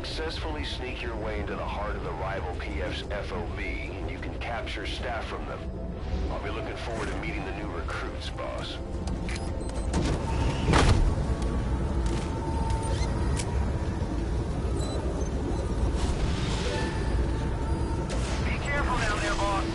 successfully sneak your way into the heart of the rival PF's FOB, and you can capture staff from them. I'll be looking forward to meeting the new recruits, boss. Be careful down there, boss.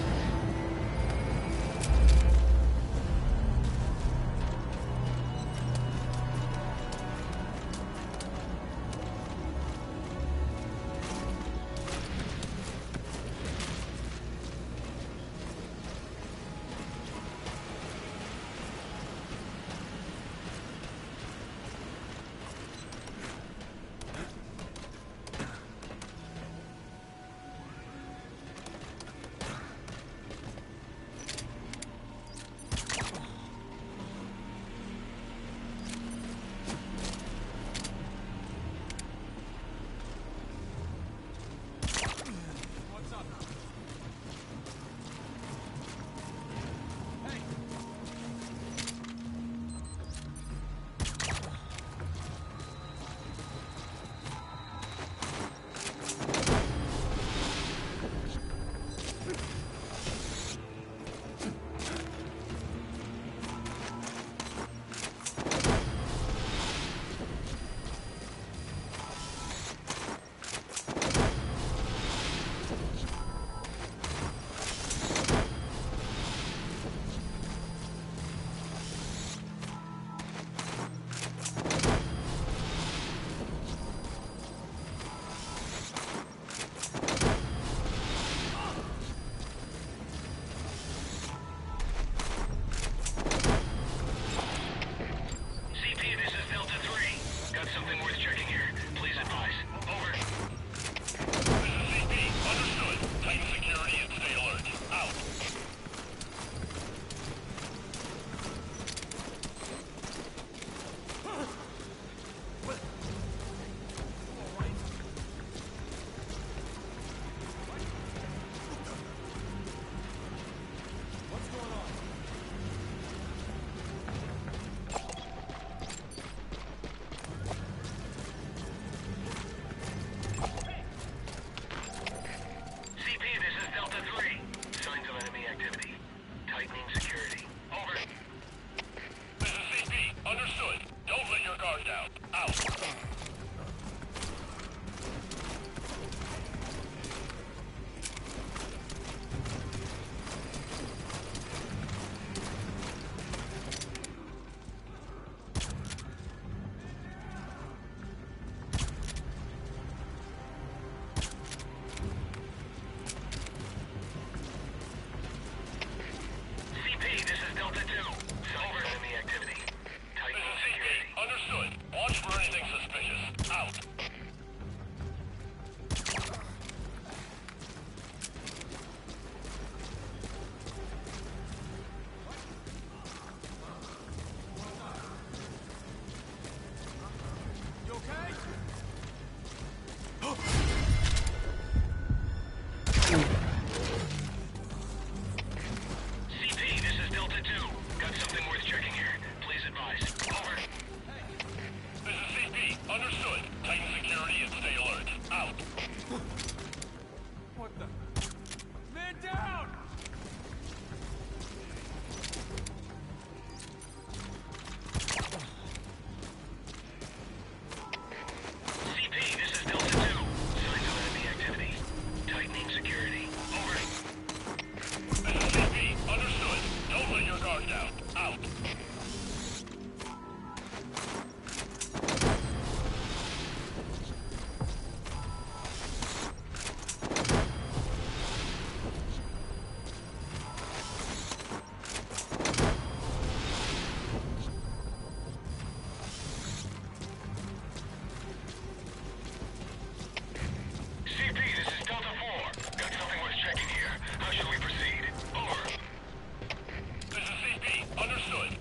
Understood.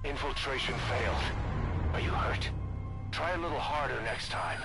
Infiltration failed. Are you hurt? Try a little harder next time.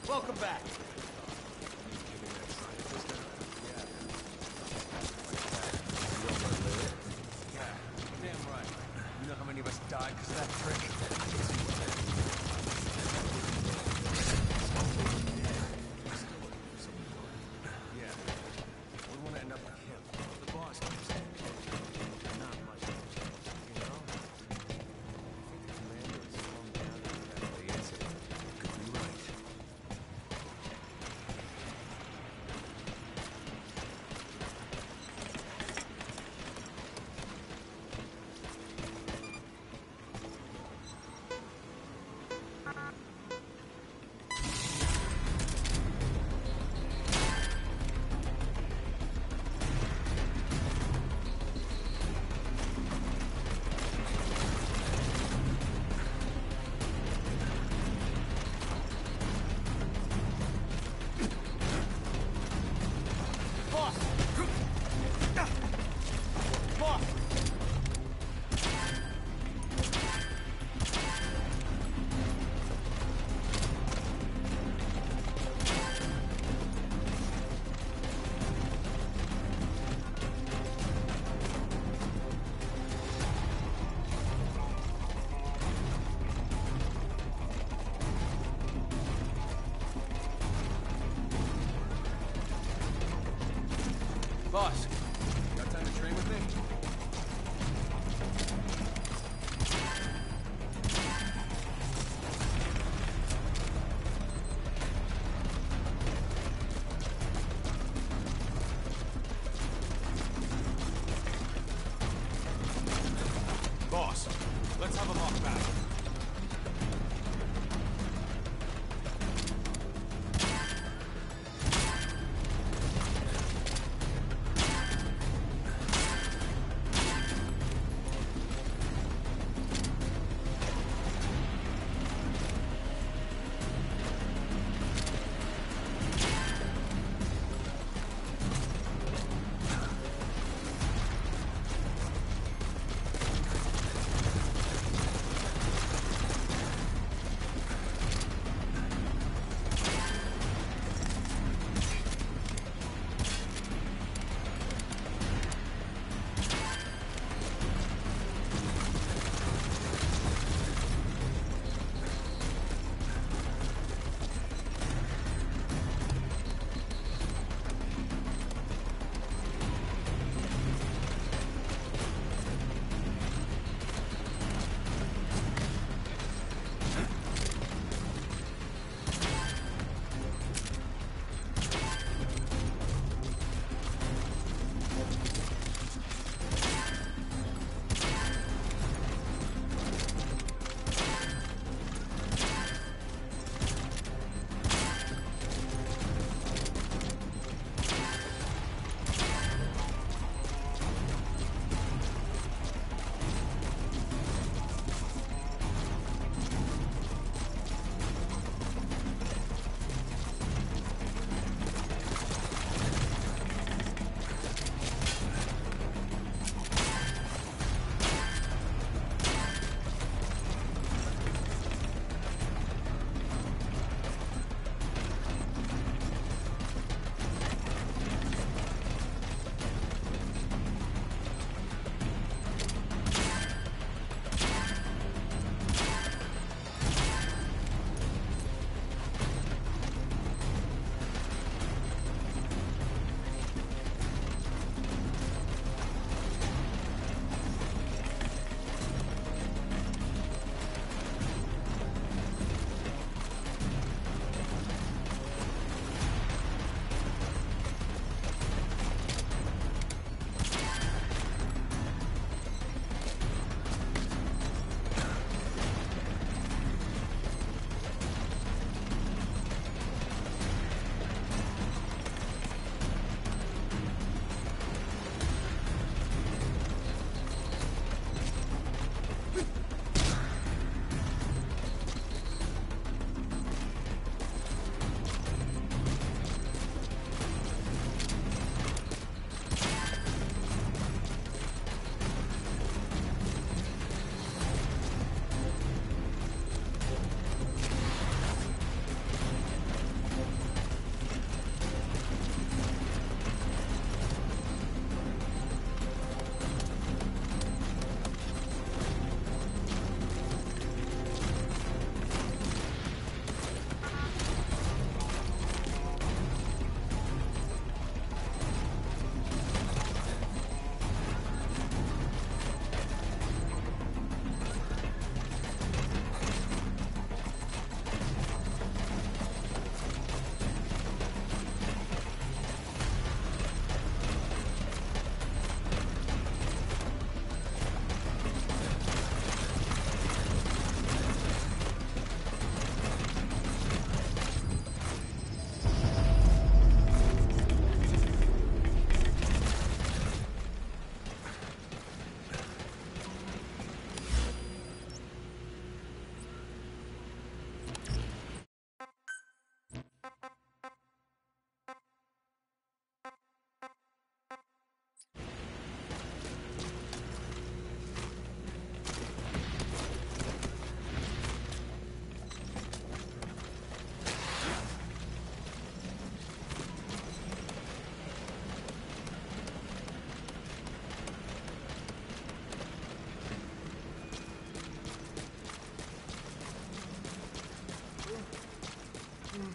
Welcome back. Yeah, damn right. You know how many of us died because of that trick? Yeah. We want to end up like him. The boss keeps saying, not much, you know? I think the commander is slowing down after that incident. Could be right. Boss, got time to train with me? Boss, let's have a mock battle. That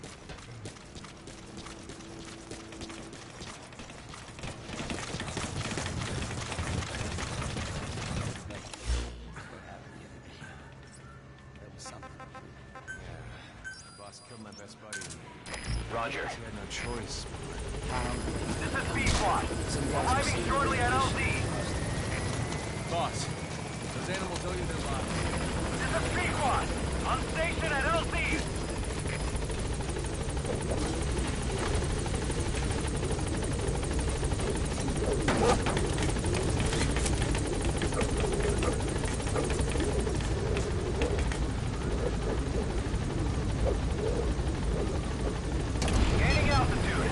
was something. Yeah. Boss killed my best buddy. Roger. He had no choice. This is B-Squad. Arriving shortly at LZ. Boss, those animals owe you their lives. This is B-Squad. On station at LZ. Gaining altitude.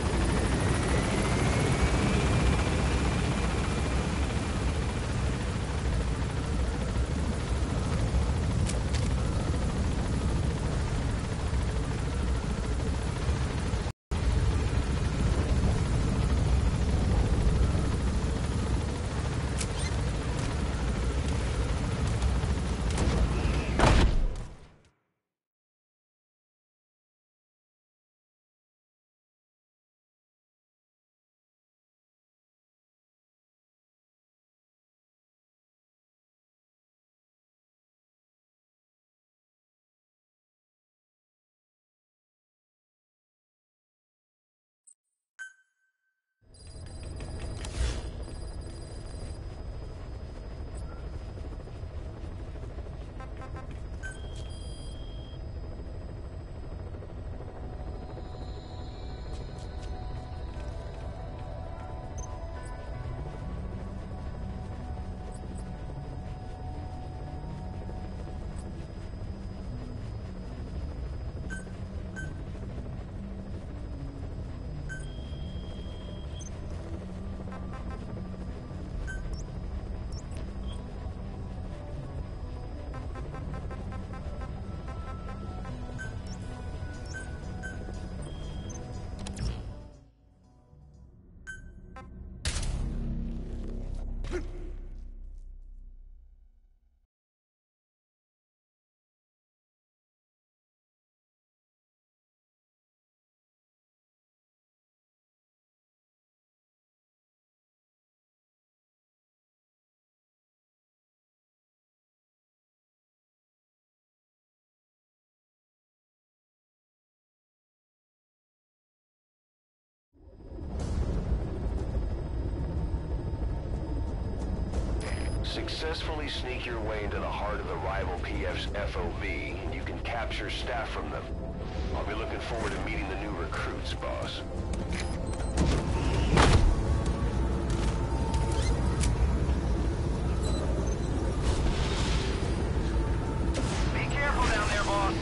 Successfully sneak your way into the heart of the rival PF's FOB, and you can capture staff from them. I'll be looking forward to meeting the new recruits, boss. Be careful down there, boss.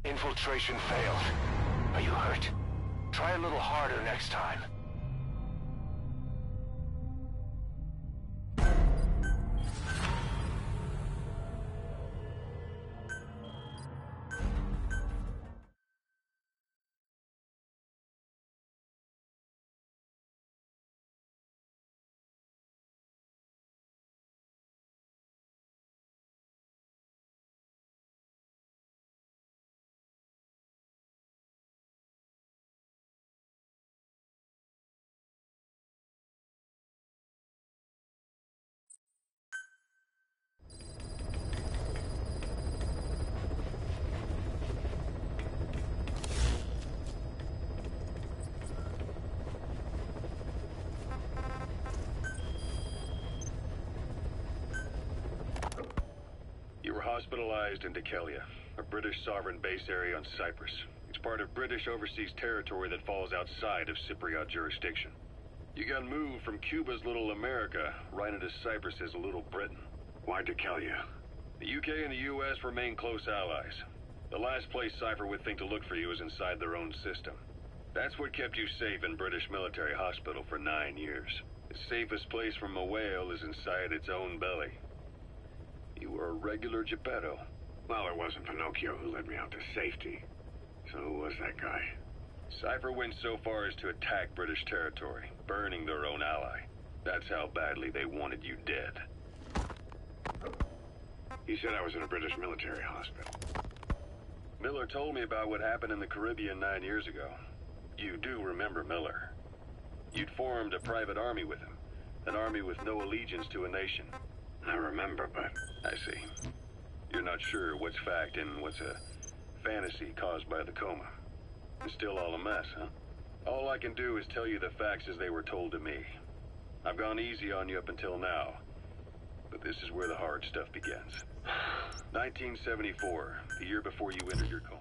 Infiltration failed. Are you hurt? Try a little harder next time. hospitalized in Dikelia, a British sovereign base area on Cyprus. It's part of British overseas territory that falls outside of Cypriot jurisdiction. You got moved from Cuba's Little America right into Cyprus's Little Britain. Why Dikelia? The UK and the US remain close allies. The last place Cypher would think to look for you is inside their own system. That's what kept you safe in British military hospital for 9 years. The safest place from a whale is inside its own belly. You were a regular Geppetto. Well, it wasn't Pinocchio who led me out to safety. So who was that guy? Cypher went so far as to attack British territory, burning their own ally. That's how badly they wanted you dead. He said I was in a British military hospital. Miller told me about what happened in the Caribbean 9 years ago. You do remember Miller. You'd formed a private army with him. An army with no allegiance to a nation. I remember, but... I see. You're not sure what's fact and what's a fantasy caused by the coma. It's still all a mess, huh? All I can do is tell you the facts as they were told to me. I've gone easy on you up until now, but this is where the hard stuff begins. 1974, the year before you entered your coma.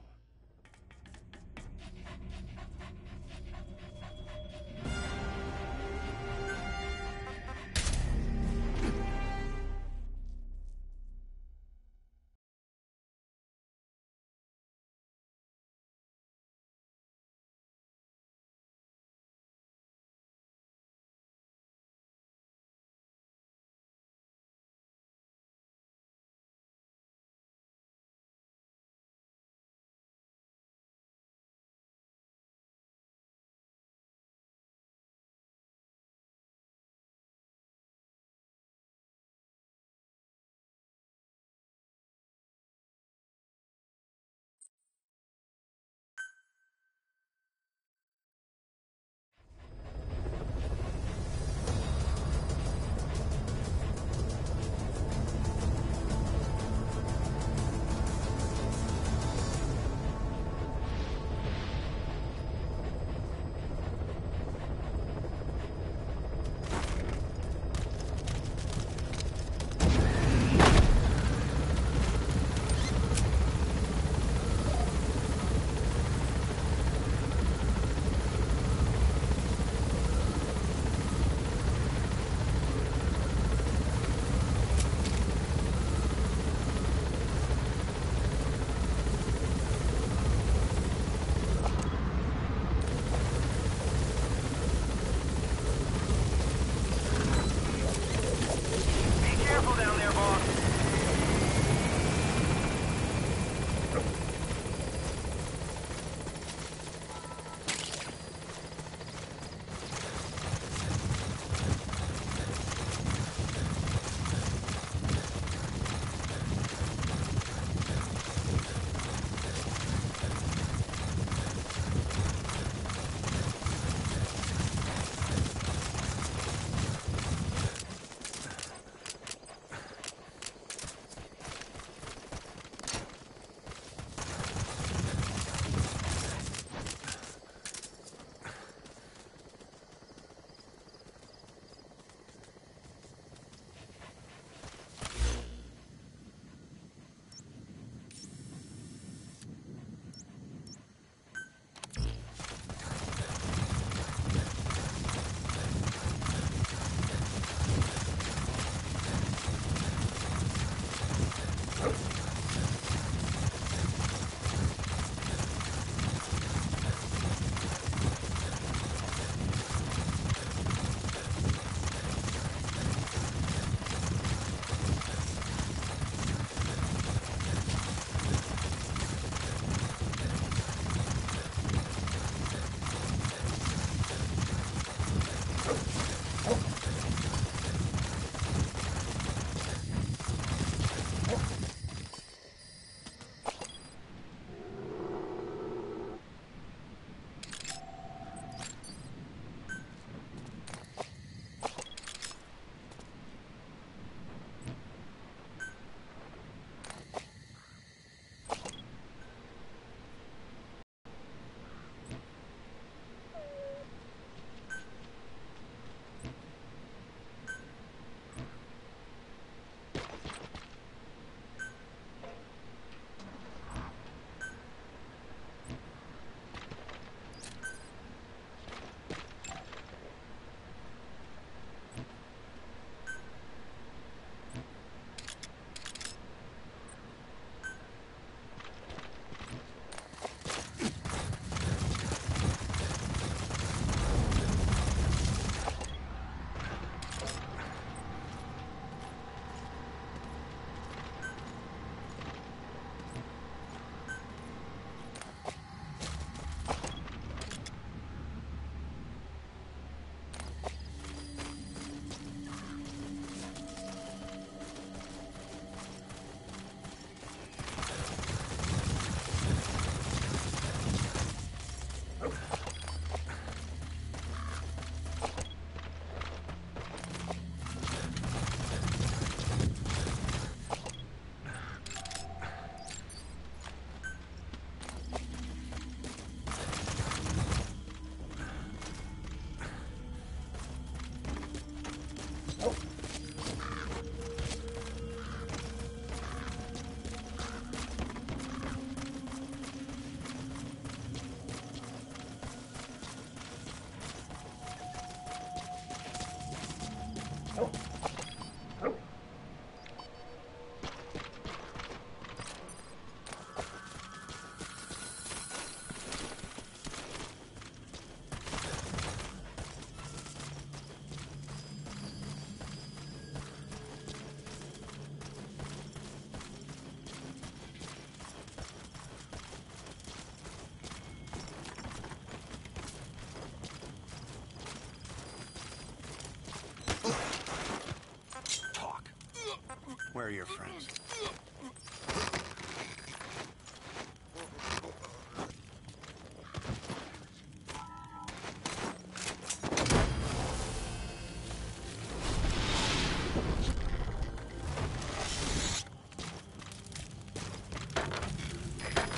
Talk. Where are your friends?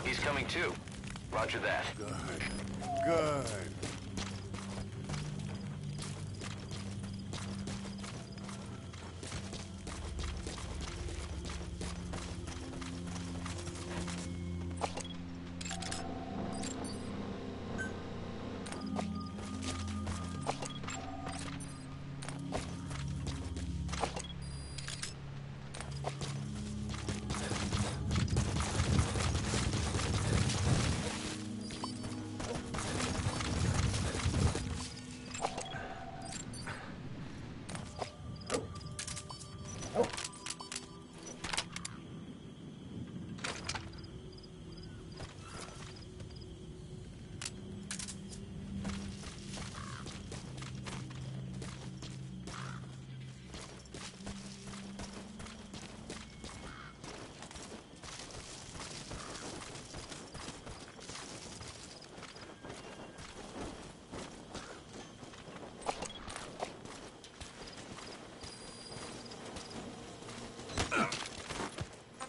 He's coming too. Roger that. Good. Good.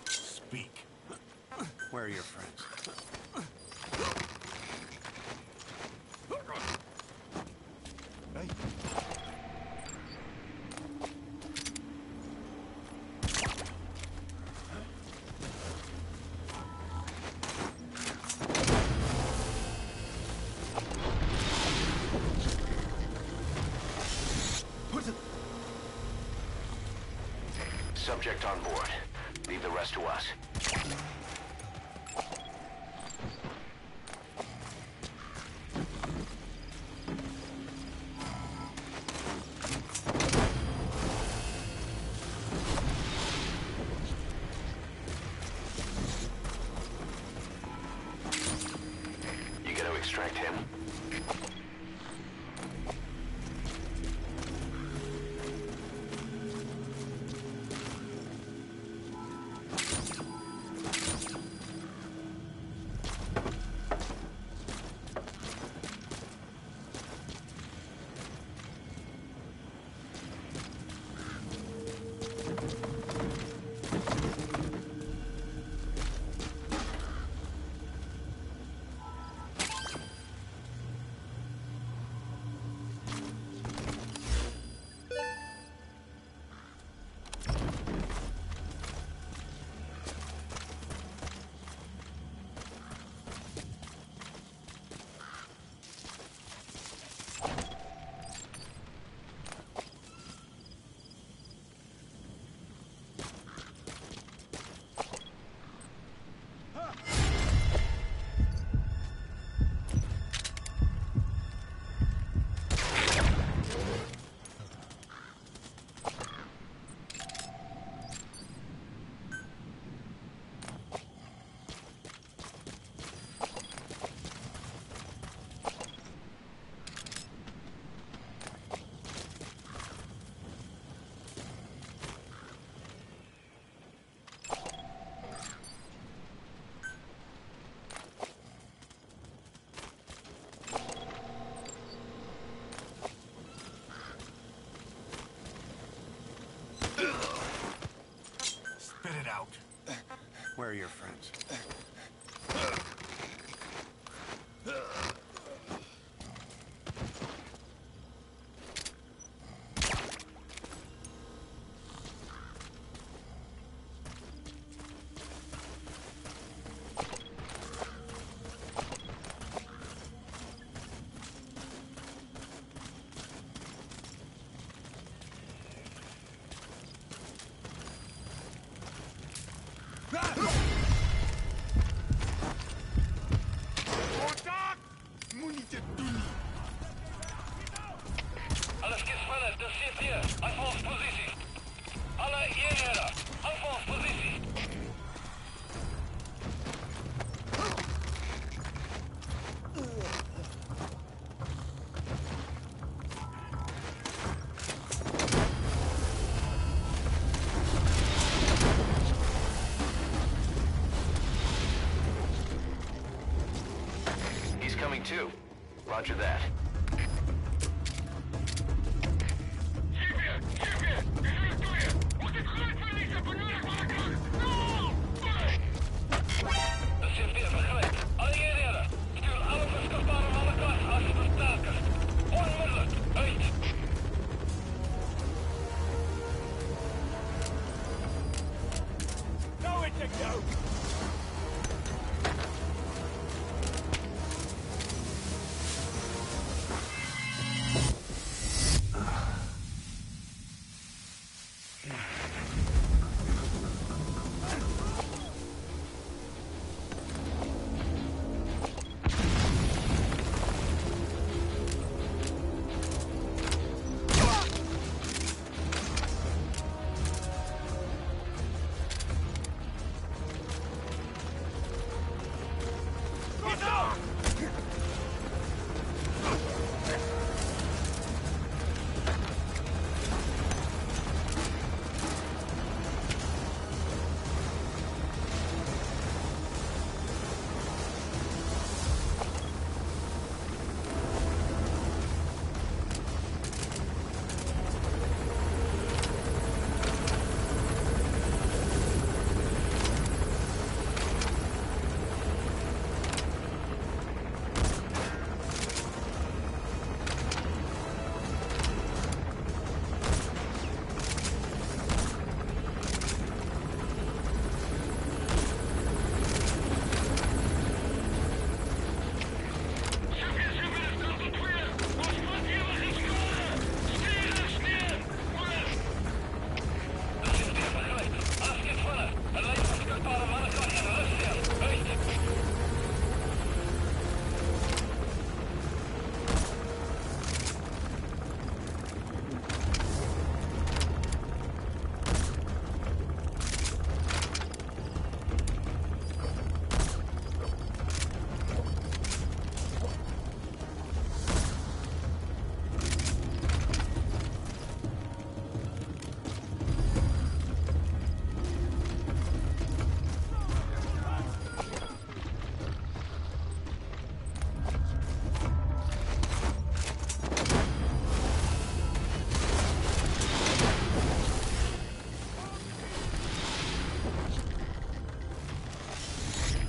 Speak. Where are your friends? Hey. Subject on board. Leave the rest to us. You gotta extract him. Spit it out. Where are your friends? Alles gespannt, das seht ihr. Uitvalspositie. Alle eenheden, uitvalspositie. He's coming too. Roger that. Dat zit weer begrijp. Alle eenheden, stuur alle verstandbare mannen als versterkers. Onmiddellijk, uit. Go it to go.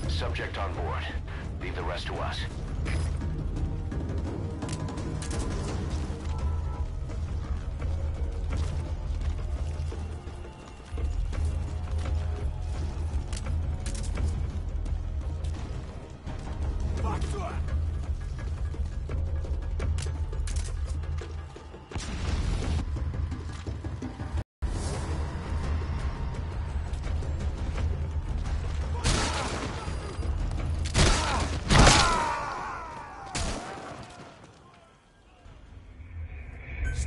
Subject on board. Leave the rest to us.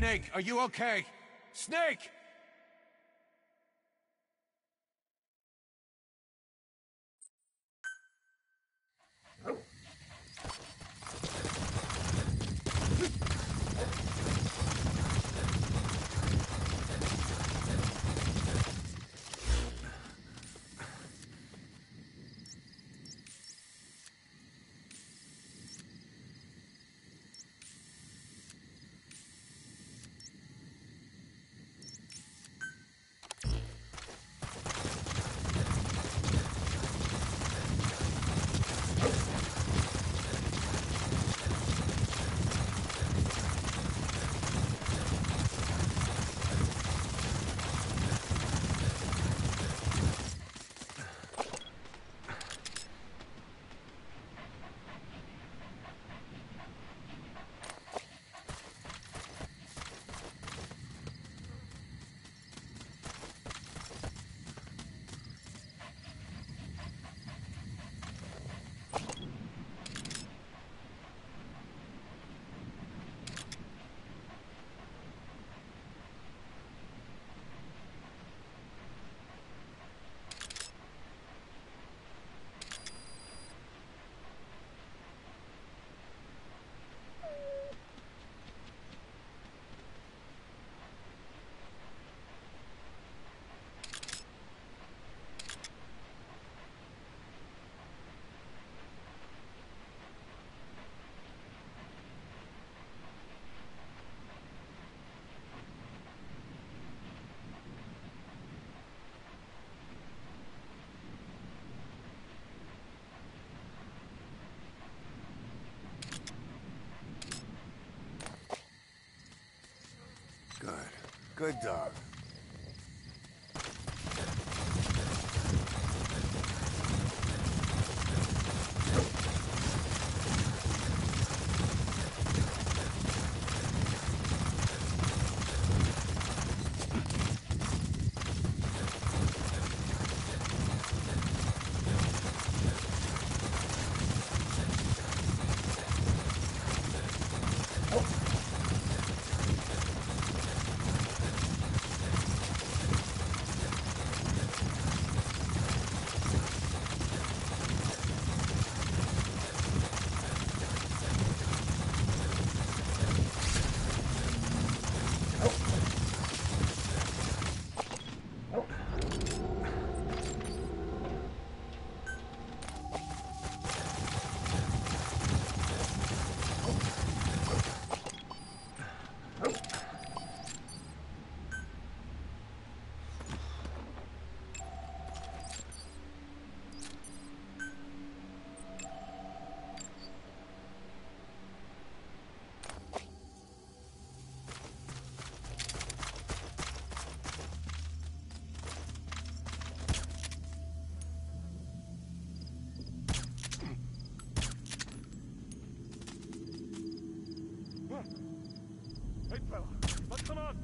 Snake, are you okay? Snake! Good dog. Hey, fella, what's going on?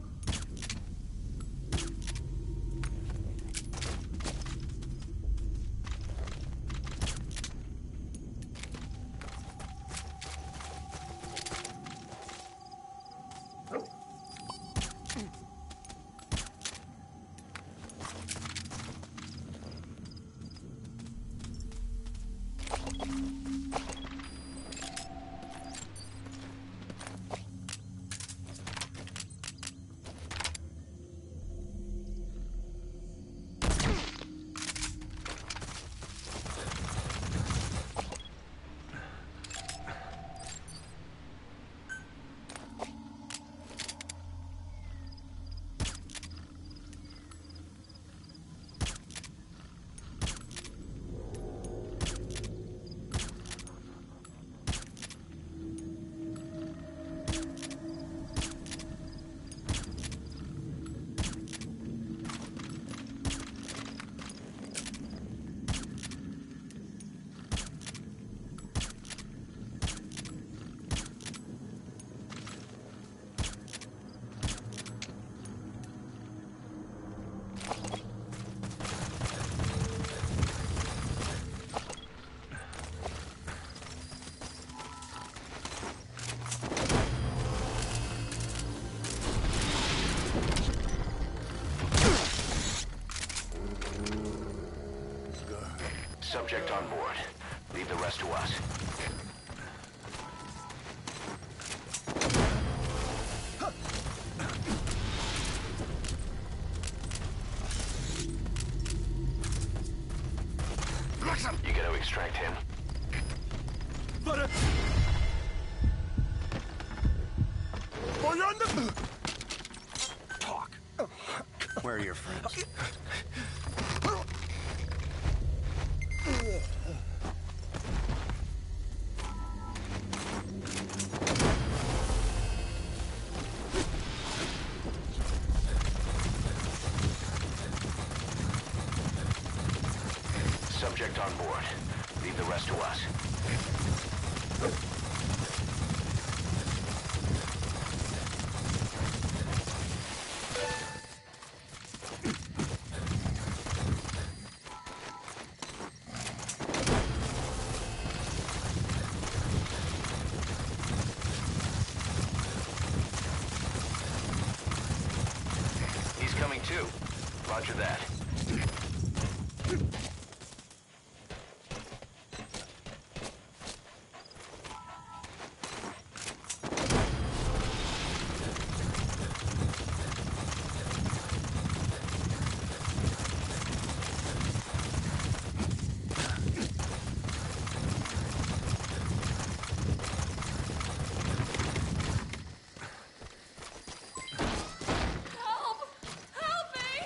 Subject on board. Leave the rest to us. You gotta extract him. Talk. Where are your friends? Subject on board. Leave the rest to us. He's coming too. Roger that. Help! Help me!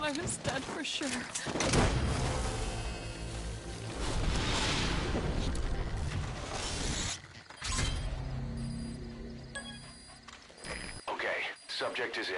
I was dead for sure. Okay, subject is in.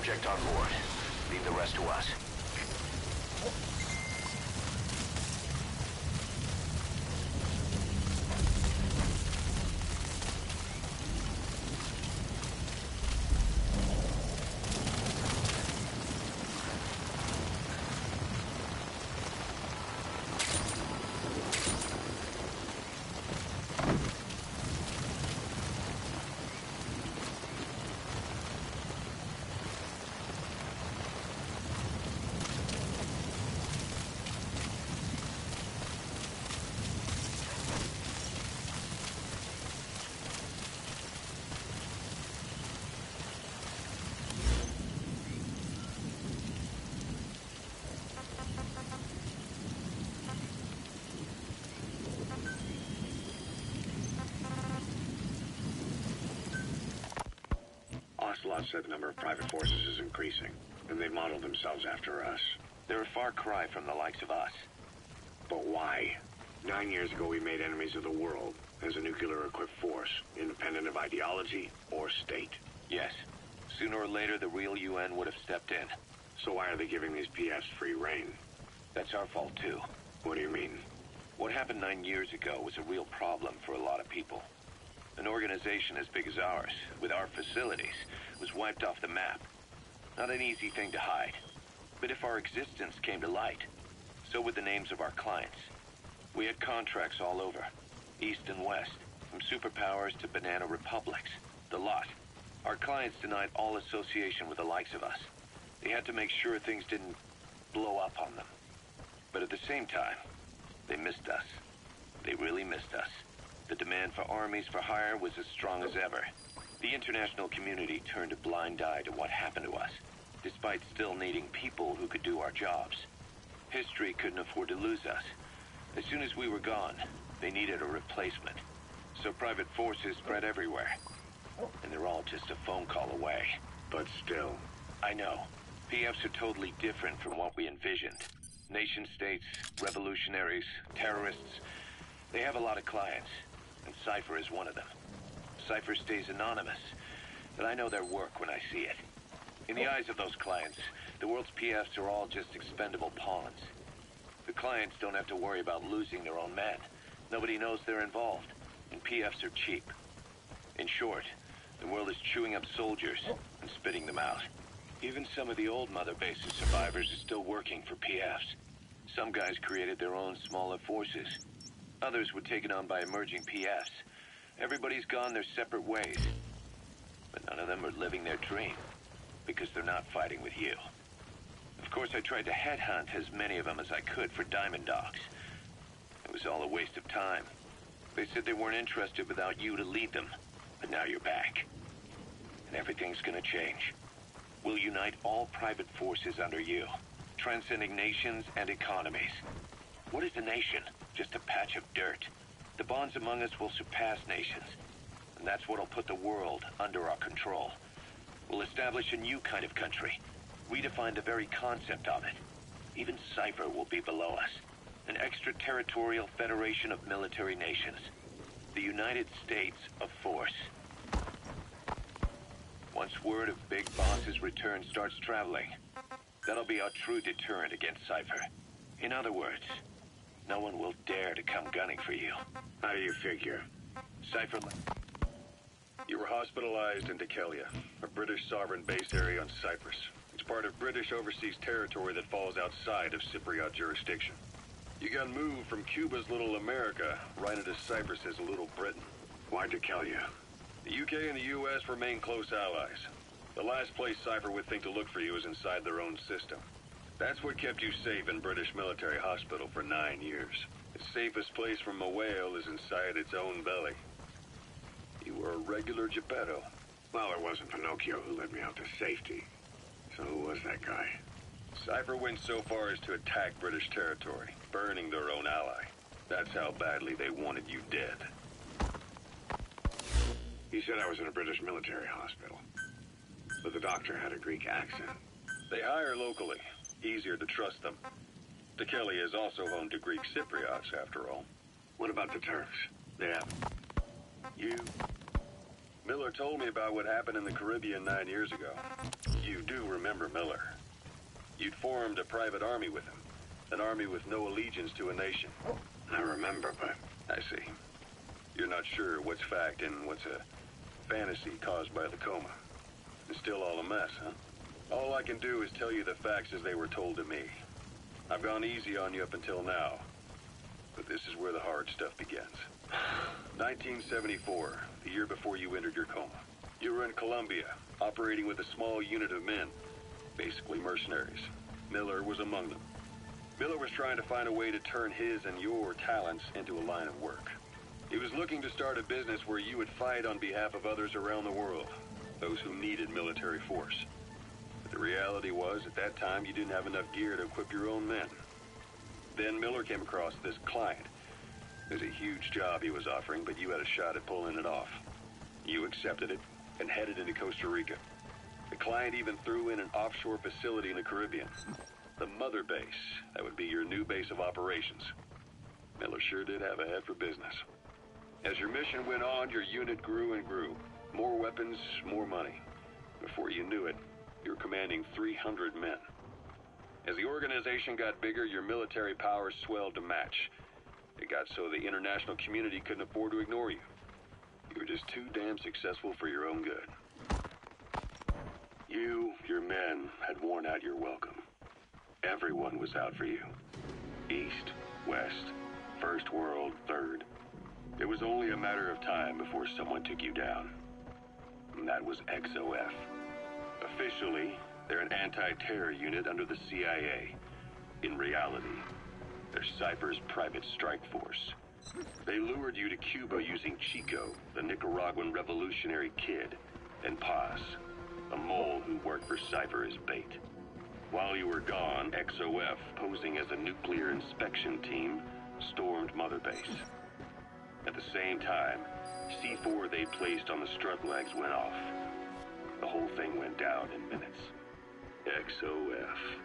subject on board. Leave the rest to us. Ocelot said the number of private forces is increasing, and they model themselves after us. They're a far cry from the likes of us. But why? 9 years ago we made enemies of the world as a nuclear-equipped force, independent of ideology or state. Yes. Sooner or later, the real UN would have stepped in. So why are they giving these PFs free rein? That's our fault, too. What do you mean? What happened 9 years ago was a real problem for a lot of people. An organization as big as ours, with our facilities, was wiped off the map. Not an easy thing to hide. But if our existence came to light, so would the names of our clients. We had contracts all over, east and west, from superpowers to banana republics, the lot. Our clients denied all association with the likes of us. They had to make sure things didn't blow up on them. But at the same time, they missed us. They really missed us. The demand for armies for hire was as strong as ever. The international community turned a blind eye to what happened to us, despite still needing people who could do our jobs. History couldn't afford to lose us. As soon as we were gone, they needed a replacement. So private forces spread everywhere. And they're all just a phone call away. But still. I know. PFs are totally different from what we envisioned. Nation-states, revolutionaries, terrorists. They have a lot of clients, and Cypher is one of them. Cypher stays anonymous, but I know their work when I see it. In the eyes of those clients, the world's PFs are all just expendable pawns. The clients don't have to worry about losing their own men. Nobody knows they're involved, and PFs are cheap. In short, the world is chewing up soldiers and spitting them out. Even some of the old Mother Base's survivors are still working for PFs. Some guys created their own smaller forces. Others were taken on by emerging PFs. Everybody's gone their separate ways. But none of them are living their dream, because they're not fighting with you. Of course, I tried to headhunt as many of them as I could for Diamond Dogs. It was all a waste of time. They said they weren't interested without you to lead them, but now you're back. And everything's gonna change. We'll unite all private forces under you, transcending nations and economies. What is a nation? Just a patch of dirt. The bonds among us will surpass nations, and that's what'll put the world under our control. We'll establish a new kind of country, redefine the very concept of it. Even Cypher will be below us, an extraterritorial federation of military nations, the United States of Force. Once word of Big Boss's return starts traveling, that'll be our true deterrent against Cypher. In other words, no one will dare to come gunning for you. How do you figure? Cypher... You were hospitalized in Dekelia, a British sovereign base area on Cyprus. It's part of British overseas territory that falls outside of Cypriot jurisdiction. You got moved from Cuba's Little America right into Cyprus's Little Britain. Why Dekelia? The UK and the US remain close allies. The last place Cypher would think to look for you is inside their own system. That's what kept you safe in British military hospital for 9 years. The safest place from a whale is inside its own belly. You were a regular Geppetto. Well, it wasn't Pinocchio who led me out to safety. So who was that guy? Cypher went so far as to attack British territory, burning their own ally. That's how badly they wanted you dead. He said I was in a British military hospital. But the doctor had a Greek accent. They hire locally. Easier to trust them. Dekelia is also home to Greek Cypriots, after all. What about the Turks? They have... You... Military Miller told me about what happened in the Caribbean 9 years ago. You do remember Miller. You'd formed a private army with him. An army with no allegiance to a nation. I remember, but I see. You're not sure what's fact and what's a fantasy caused by the coma. It's still all a mess, huh? All I can do is tell you the facts as they were told to me. I've gone easy on you up until now. But this is where the hard stuff begins. 1974, the year before you entered your coma. You were in Colombia, operating with a small unit of men. Basically mercenaries. Miller was among them. Miller was trying to find a way to turn his and your talents into a line of work. He was looking to start a business where you would fight on behalf of others around the world, those who needed military force. But the reality was, at that time, you didn't have enough gear to equip your own men. Then Miller came across this client. It was a huge job he was offering, but you had a shot at pulling it off. You accepted it and headed into Costa Rica. The client even threw in an offshore facility in the Caribbean. The mother base. That would be your new base of operations. Miller sure did have a head for business. As your mission went on, your unit grew and grew. More weapons, more money. Before you knew it, you were commanding 300 men. As the organization got bigger, your military powers swelled to match. It got so the international community couldn't afford to ignore you. You were just too damn successful for your own good. You, your men, had worn out your welcome. Everyone was out for you. East, West, First World, Third. It was only a matter of time before someone took you down. And that was XOF. Officially, they're an anti-terror unit under the CIA. In reality, they're Cypher's private strike force. They lured you to Cuba using Chico, the Nicaraguan revolutionary kid, and Paz, a mole who worked for Cypher as bait. While you were gone, XOF, posing as a nuclear inspection team, stormed Mother Base. At the same time, C4 they placed on the strut legs went off. The whole thing went down in minutes. XOF.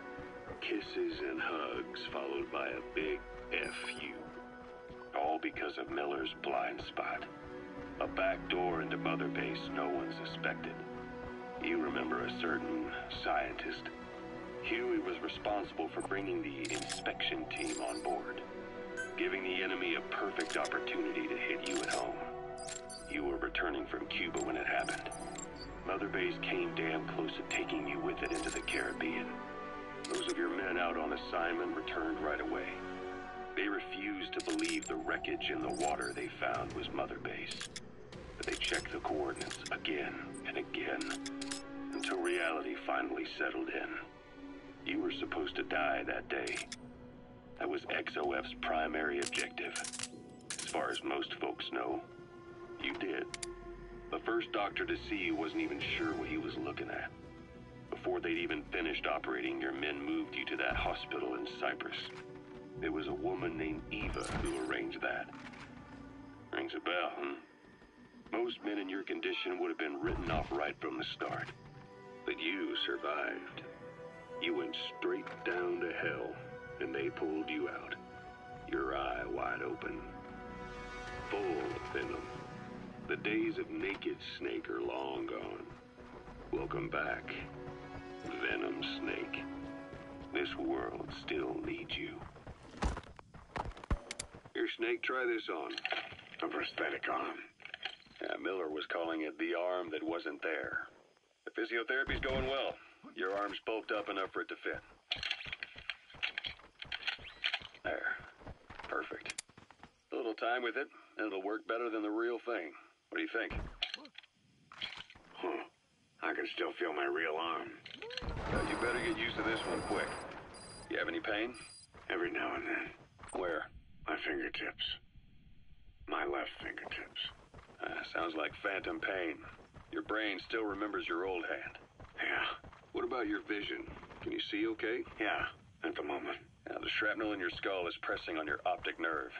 Kisses and hugs followed by a big FU. All because of Miller's blind spot. A back door into Mother Base no one suspected. You remember a certain scientist. Huey was responsible for bringing the inspection team on board, giving the enemy a perfect opportunity to hit you at home. You were returning from Cuba when it happened. Mother Base came damn close to taking you with it into the Caribbean. Those of your men out on assignment returned right away. They refused to believe the wreckage in the water they found was Mother Base. But they checked the coordinates again and again, until reality finally settled in. You were supposed to die that day. That was XOF's primary objective. As far as most folks know, you did. The first doctor to see you wasn't even sure what he was looking at. Before they'd even finished operating, your men moved you to that hospital in Cyprus. It was a woman named Eva who arranged that. Rings a bell, huh? Most men in your condition would have been written off right from the start. But you survived. You went straight down to hell, and they pulled you out. Your eye wide open. Full of venom. The days of Naked Snake are long gone. Welcome back, Venom Snake. This world still needs you. Here, Snake, try this on. a prosthetic arm. Yeah, Miller was calling it the arm that wasn't there. The physiotherapy's going well. Your arm's bulked up enough for it to fit. There. Perfect. A little time with it, and it'll work better than the real thing. What do you think? Huh. I can still feel my real arm. You better get used to this one quick. You have any pain? Every now and then. Where? My fingertips. My left fingertips. Sounds like phantom pain. Your brain still remembers your old hand. Yeah. What about your vision? Can you see okay? Yeah, at the moment. Now, the shrapnel in your skull is pressing on your optic nerve.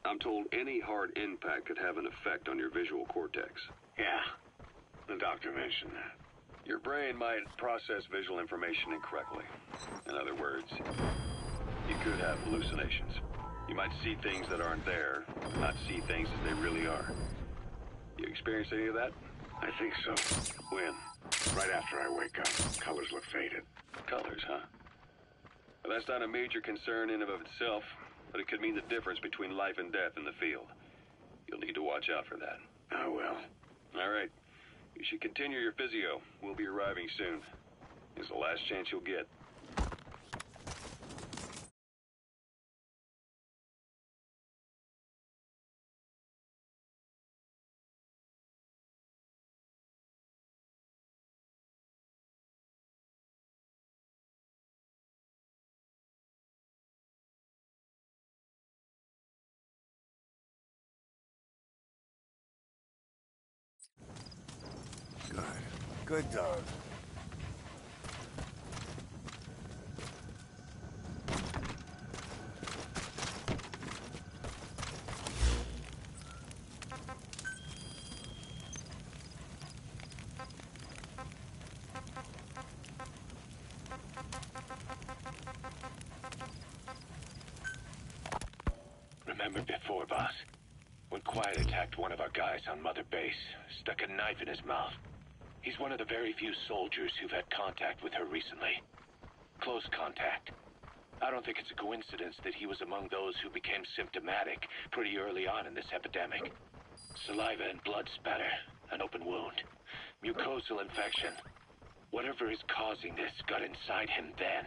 I'm told any hard impact could have an effect on your visual cortex. Yeah. The doctor mentioned that. Your brain might process visual information incorrectly. In other words, you could have hallucinations. You might see things that aren't there, not see things as they really are. You experience any of that? I think so. When? Right after I wake up. Colors look faded. Colors, huh? Well, that's not a major concern in and of itself, but it could mean the difference between life and death in the field. You'll need to watch out for that. I will. All right. You should continue your physio. We'll be arriving soon. It's the last chance you'll get. Good. Good dog. Remember before, boss? When Quiet attacked one of our guys on Mother Base, stuck a knife in his mouth. He's one of the very few soldiers who've had contact with her recently. Close contact. I don't think it's a coincidence that he was among those who became symptomatic pretty early on in this epidemic. Saliva and blood spatter, an open wound, mucosal infection. Whatever is causing this got inside him then.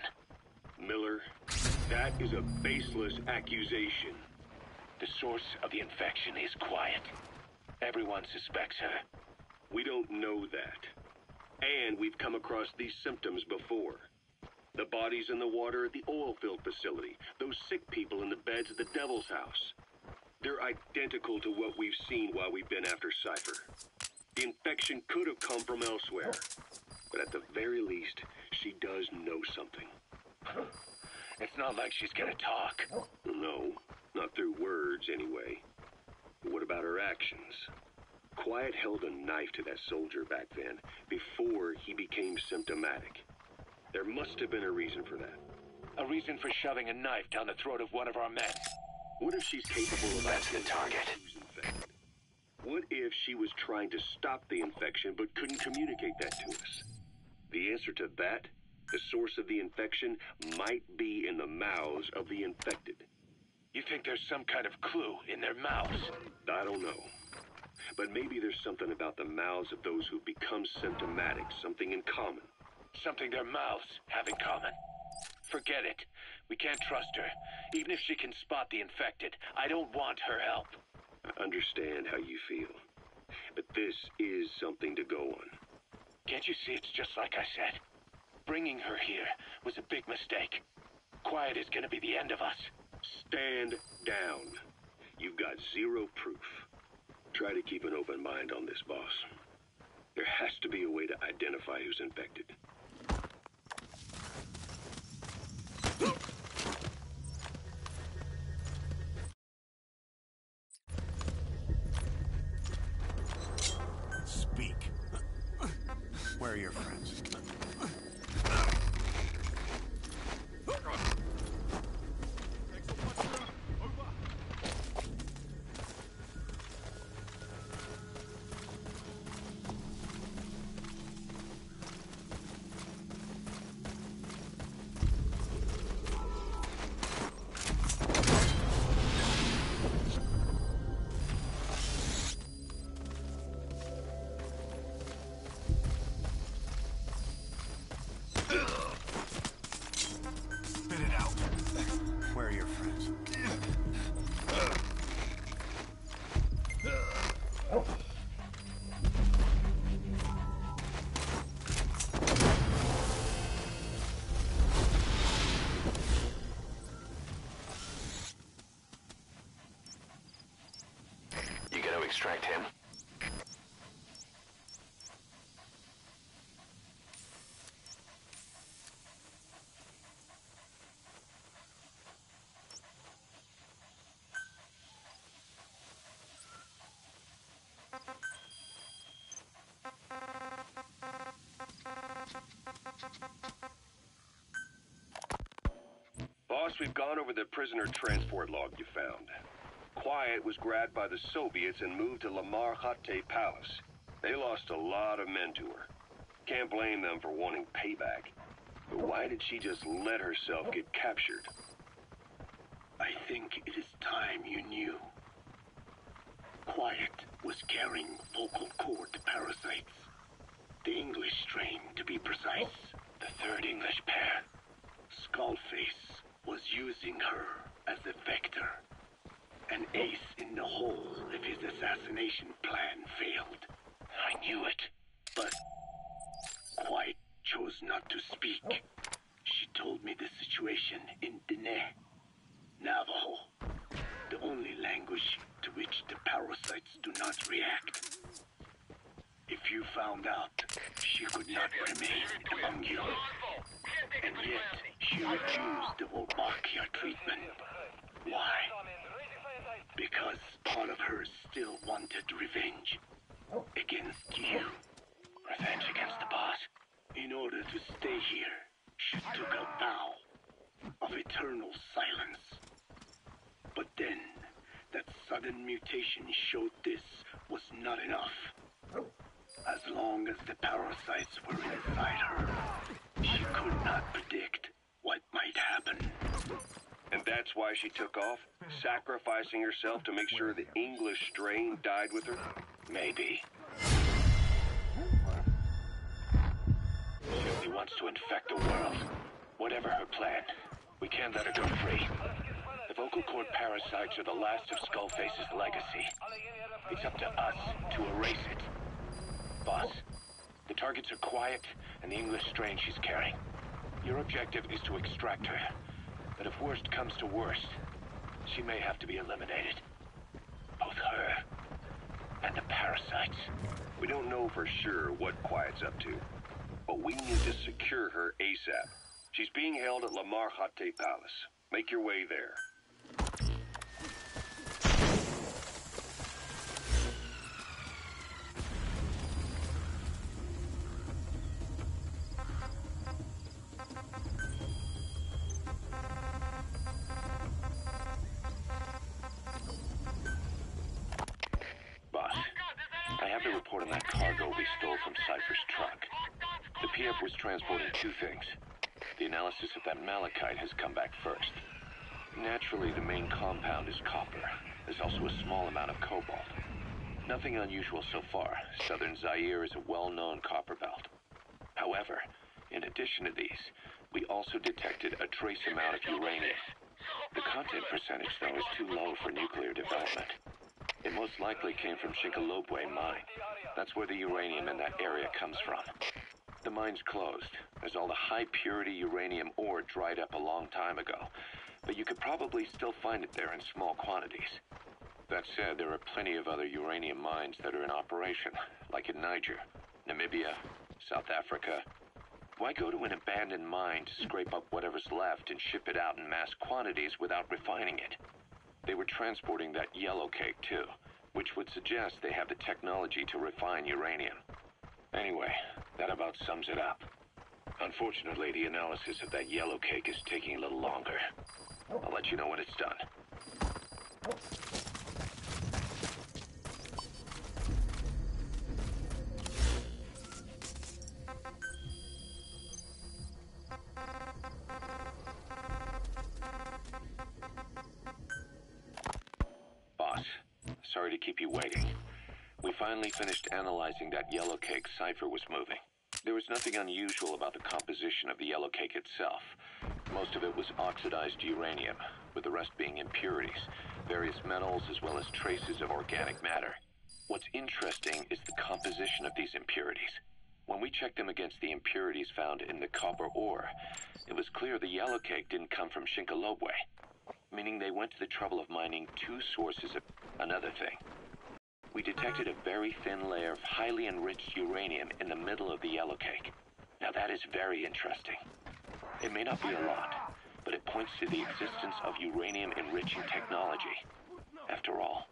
Miller, that is a baseless accusation. The source of the infection is Quiet. Everyone suspects her. We don't know that. And we've come across these symptoms before. The bodies in the water at the oil field facility. Those sick people in the beds at the Devil's House. They're identical to what we've seen while we've been after Cypher. The infection could have come from elsewhere. But at the very least, she does know something. It's not like she's gonna talk. No, not through words anyway. But what about her actions? Quiet held a knife to that soldier back then, before he became symptomatic. There must have been a reason for that. A reason for shoving a knife down the throat of one of our men. What if she's capable of That's the target. who's infected? What if she was trying to stop the infection but couldn't communicate that to us? The answer to that, the source of the infection, might be in the mouths of the infected. You think there's some kind of clue in their mouths? I don't know. But maybe there's something about the mouths of those who've become symptomatic, something in common. Something their mouths have in common. Forget it. We can't trust her. Even if she can spot the infected, I don't want her help. I understand how you feel. But this is something to go on. Can't you see it's just like I said? Bringing her here was a big mistake. Quiet is gonna be the end of us. Stand down. You've got zero proof. Try to keep an open mind on this, boss. There has to be a way to identify who's infected. Speak. Where are your friends? Spit it out. Where are your friends? You gonna extract him? Boss, we've gone over the prisoner transport log you found. Quiet was grabbed by the Soviets and moved to Lamar Khatte Palace. They lost a lot of men to her. Can't blame them for wanting payback. But why did she just let herself get captured? I think it is time you knew. Quiet was carrying vocal cord parasites. The English strain, to be precise. The third English pair. Skullface was using her as a vector. An ace in the hole if his assassination plan failed. I knew it, but Quiet chose not to speak. She told me the situation in Diné, Navajo, the only language to which the parasites do not react. If you found out, she could not remain among you. And yet, she refused the Wolbachia treatment. Why? Because part of her still wanted revenge. Against you. Revenge against the boss. In order to stay here, she took a vow of eternal silence. But then, that sudden mutation showed this was not enough. As long as the parasites were inside her, she could not predict what might happen. And that's why she took off? Sacrificing herself to make sure the English strain died with her? Maybe. She only wants to infect the world. Whatever her plan, we can't let her go free. The vocal cord parasites are the last of Skullface's legacy. It's up to us to erase it. Boss, the targets are Quiet and the English strain she's carrying. Your objective is to extract her. But if worst comes to worst, she may have to be eliminated. Both her and the parasites. We don't know for sure what Quiet's up to, but we need to secure her ASAP. She's being held at Lamar Hate Palace. Make your way there. Report on that cargo we stole from Cypher's truck. The PF was transporting two things. The analysis of that malachite has come back first. Naturally, the main compound is copper. There's also a small amount of cobalt. Nothing unusual so far. Southern Zaire is a well-known copper belt. However, in addition to these, we also detected a trace amount of uranium. The content percentage, though, is too low for nuclear development. It most likely came from Shinkalobwe mine. That's where the uranium in that area comes from. The mine's closed, as all the high-purity uranium ore dried up a long time ago. But you could probably still find it there in small quantities. That said, there are plenty of other uranium mines that are in operation, like in Niger, Namibia, South Africa. Why go to an abandoned mine to scrape up whatever's left and ship it out in mass quantities without refining it? They were transporting that yellow cake, too, which would suggest they have the technology to refine uranium. Anyway, that about sums it up. Unfortunately, the analysis of that yellow cake is taking a little longer. I'll let you know when it's done. Sorry to keep you waiting. We finally finished analyzing that yellow cake Cypher was moving. There was nothing unusual about the composition of the yellow cake itself. Most of it was oxidized uranium, with the rest being impurities, various metals, as well as traces of organic matter. What's interesting is the composition of these impurities. When we checked them against the impurities found in the copper ore, it was clear the yellow cake didn't come from Shinkalobwe, meaning they went to the trouble of mining two sources of another thing. We detected a very thin layer of highly enriched uranium in the middle of the yellow cake. Now that is very interesting. It may not be a lot, but it points to the existence of uranium-enriching technology. After all,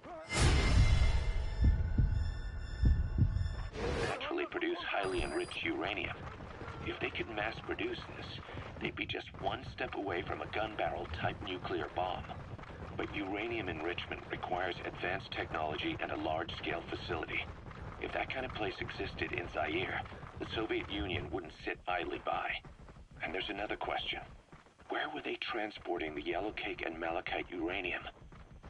naturally produce highly enriched uranium. If they could mass produce this, they'd be just one step away from a gun barrel type nuclear bomb. But uranium enrichment requires advanced technology and a large-scale facility. If that kind of place existed in Zaire, the Soviet Union wouldn't sit idly by. And there's another question. Where were they transporting the yellowcake and malachite uranium?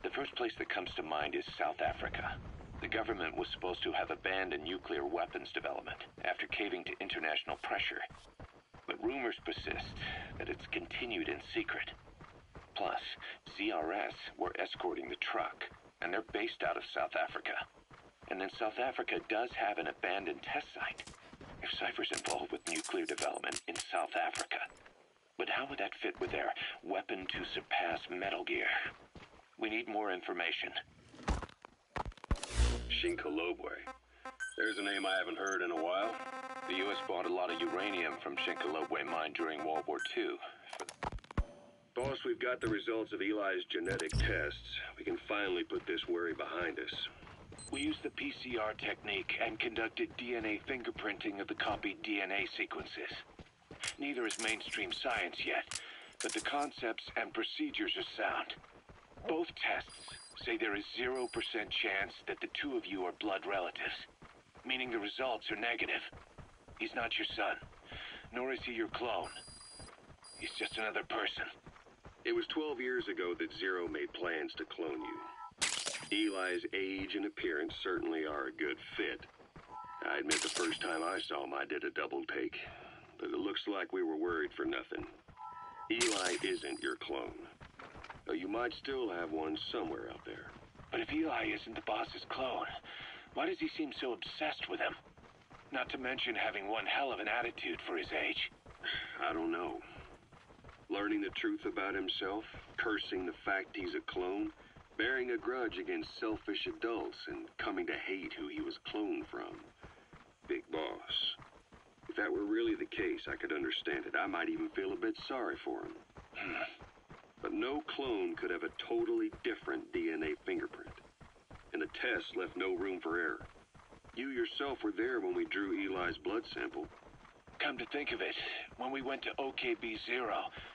The first place that comes to mind is South Africa. The government was supposed to have abandoned nuclear weapons development after caving to international pressure. But rumors persist that it's continued in secret. Plus, CRS were escorting the truck, and they're based out of South Africa. And then South Africa does have an abandoned test site. If Cypher's involved with nuclear development in South Africa. But how would that fit with their weapon to surpass Metal Gear? We need more information. Shinkolobwe. There's a name I haven't heard in a while. The U.S. bought a lot of uranium from Shinkolobwe mine during World War II. Boss, we've got the results of Eli's genetic tests. We can finally put this worry behind us. We used the PCR technique and conducted DNA fingerprinting of the copied DNA sequences. Neither is mainstream science yet, but the concepts and procedures are sound. Both tests say there is 0% chance that the two of you are blood relatives, meaning the results are negative. He's not your son, nor is he your clone. He's just another person. It was 12 years ago that Zero made plans to clone you. Eli's age and appearance certainly are a good fit. I admit the first time I saw him, I did a double take. But it looks like we were worried for nothing. Eli isn't your clone. Though you might still have one somewhere out there. But if Eli isn't the boss's clone, why does he seem so obsessed with him? Not to mention having one hell of an attitude for his age. I don't know. Learning the truth about himself, cursing the fact he's a clone, bearing a grudge against selfish adults, and coming to hate who he was cloned from. Big boss. If that were really the case, I could understand it. I might even feel a bit sorry for him. But no clone could have a totally different DNA fingerprint. And the test left no room for error. You yourself were there when we drew Eli's blood sample. Come to think of it, when we went to OKB-0,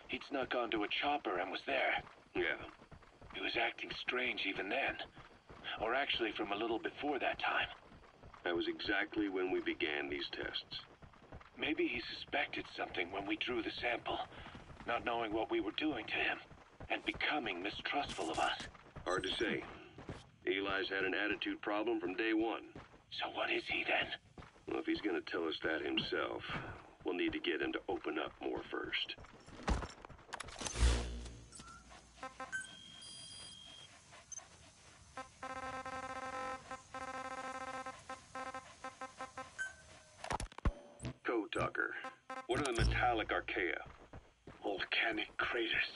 he'd snuck onto a chopper and was there. Yeah. He was acting strange even then. Or actually from a little before that time. That was exactly when we began these tests. Maybe he suspected something when we drew the sample, not knowing what we were doing to him, and becoming mistrustful of us. Hard to say. Eli's had an attitude problem from day one. So what is he then? Well, if he's going to tell us that himself, we'll need to get him to open up more first. Code Talker, what are the metallic archaea? Volcanic craters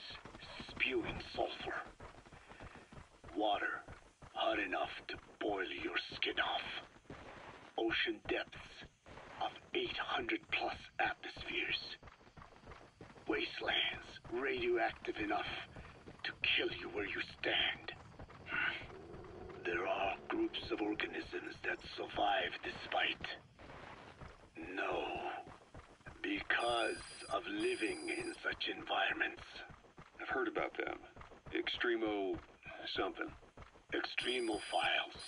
spewing sulfur. Water hot enough to boil your skin off. Ocean depths of 800 plus atmospheres. Wastelands radioactive enough to kill you where you stand. There are groups of organisms that survive this fight. No, because of living in such environments. I've heard about them. Extremo something. Extremophiles.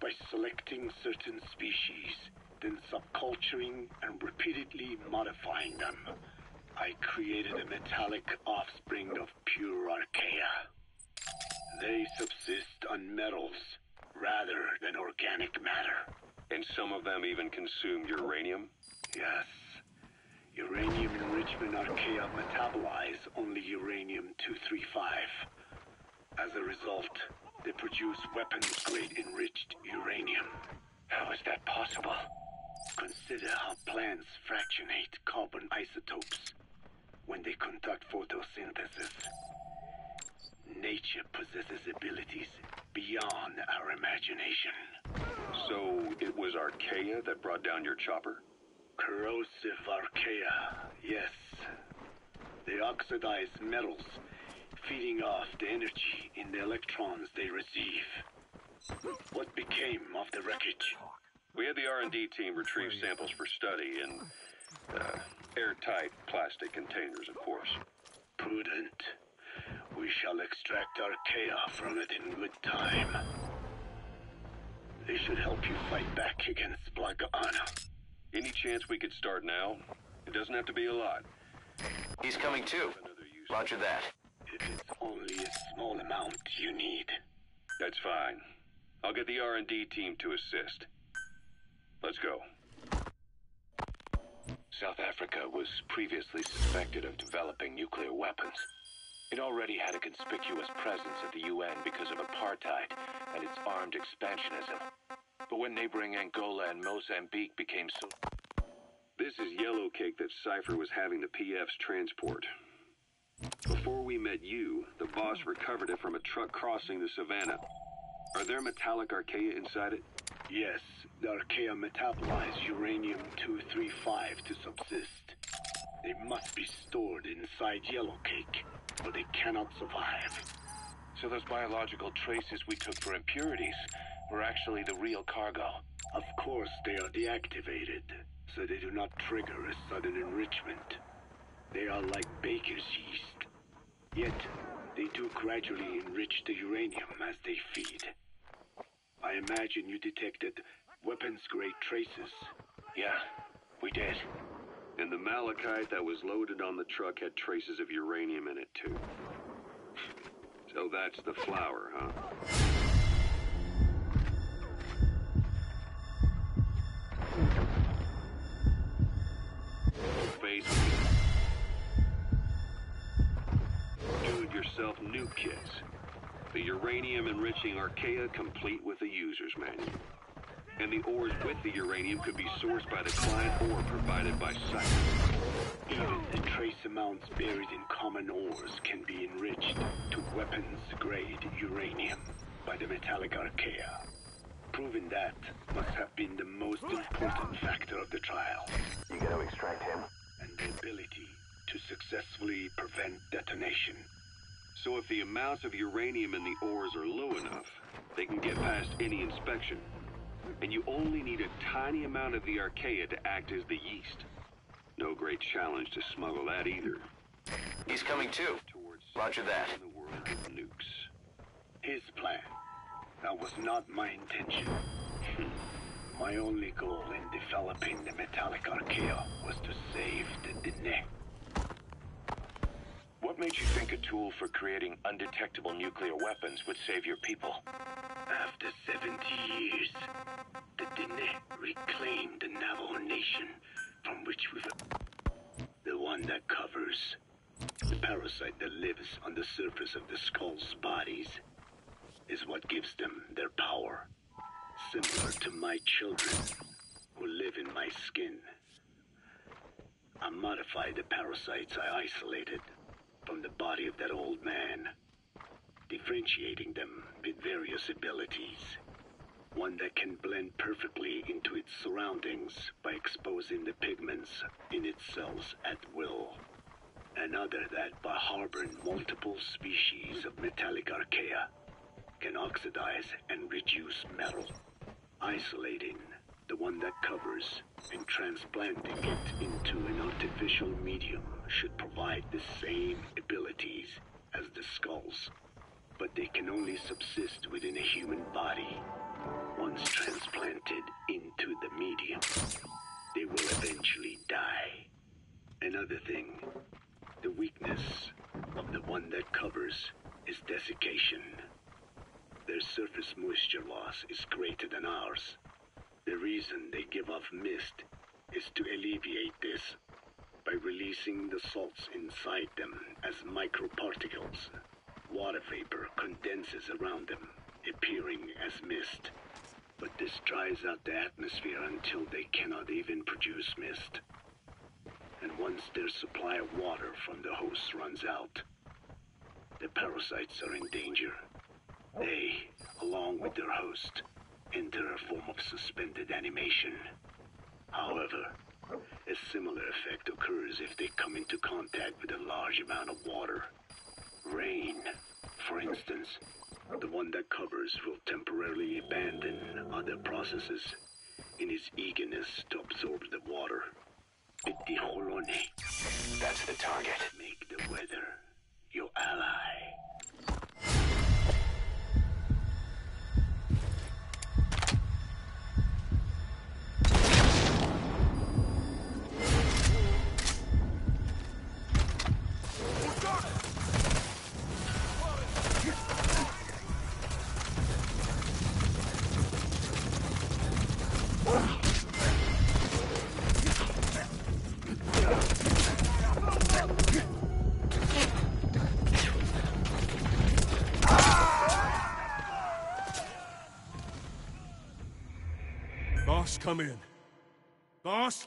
By selecting certain species, then subculturing and repeatedly modifying them, I created a metallic offspring of pure archaea. They subsist on metals rather than organic matter. And some of them even consume uranium? Yes. Uranium enrichment archaea metabolize only uranium-235. As a result, they produce weapons-grade enriched uranium. How is that possible? Consider how plants fractionate carbon isotopes when they conduct photosynthesis. Nature possesses abilities beyond our imagination. So it was archaea that brought down your chopper? Corrosive archaea, yes. They oxidize metals, feeding off the energy in the electrons they receive. What became of the wreckage? We had the R&D team retrieve samples for study in airtight plastic containers, of course. Prudent. We shall extract archaea from it in good time. They should help you fight back against Black Anna. Any chance we could start now? It doesn't have to be a lot. He's coming too. Roger that. If it's only a small amount you need. That's fine. I'll get the R&D team to assist. Let's go. South Africa was previously suspected of developing nuclear weapons. It already had a conspicuous presence at the UN because of apartheid and its armed expansionism. But when neighboring Angola and Mozambique became so... This is yellow cake that Cypher was having the PFs transport. Before we met you, the boss recovered it from a truck crossing the savannah. Are there metallic archaea inside it? Yes, the archaea metabolize uranium-235 to subsist. They must be stored inside yellow cake, or they cannot survive. So those biological traces we took for impurities were actually the real cargo. Of course, they are deactivated, so they do not trigger a sudden enrichment. They are like baker's yeast. Yet, they do gradually enrich the uranium as they feed. I imagine you detected weapons-grade traces. Yeah, we did. And the malachite that was loaded on the truck had traces of uranium in it, too. So that's the flower, huh? Face do-it-yourself nuke kits. The uranium-enriching archaea complete with a user's manual. And the ores with the uranium could be sourced by the client or provided by Cypher. Even the trace amounts buried in common ores can be enriched to weapons-grade uranium by the metallic archaea. Proving that must have been the most important factor of the trial. You gotta extract him. And the ability to successfully prevent detonation. So if the amounts of uranium in the ores are low enough, they can get past any inspection. And you only need a tiny amount of the archaea to act as the yeast. No great challenge to smuggle that either. He's coming too. Roger that. The world of nukes. His plan. That was not my intention. My only goal in developing the metallic archaea was to save the Dene. What made you think a tool for creating undetectable nuclear weapons would save your people? After 70 years, the Dene reclaimed the Navajo Nation from which we were. The one that covers the parasite that lives on the surface of the skull's bodies is what gives them their power. Similar to my children who live in my skin. I modified the parasites I isolated from the body of that old man, differentiating them with various abilities. One that can blend perfectly into its surroundings by exposing the pigments in its cells at will. Another that, by harboring multiple species of metallic archaea, can oxidize and reduce metal. Isolating the one that covers and transplanting it into an artificial medium should provide the same abilities as the skulls, but they can only subsist within a human body. Once transplanted into the medium, they will eventually die. Another thing, the weakness of the one that covers is desiccation. Their surface moisture loss is greater than ours. The reason they give off mist is to alleviate this by releasing the salts inside them as microparticles. Water vapor condenses around them, appearing as mist. But this dries out the atmosphere until they cannot even produce mist. And once their supply of water from the host runs out, the parasites are in danger. They, along with their host, enter a form of suspended animation. However, a similar effect occurs if they come into contact with a large amount of water. Rain, for instance. The one that covers will temporarily abandon other processes in his eagerness to absorb the water. That's the target. Make the weather your ally. come in. Boss?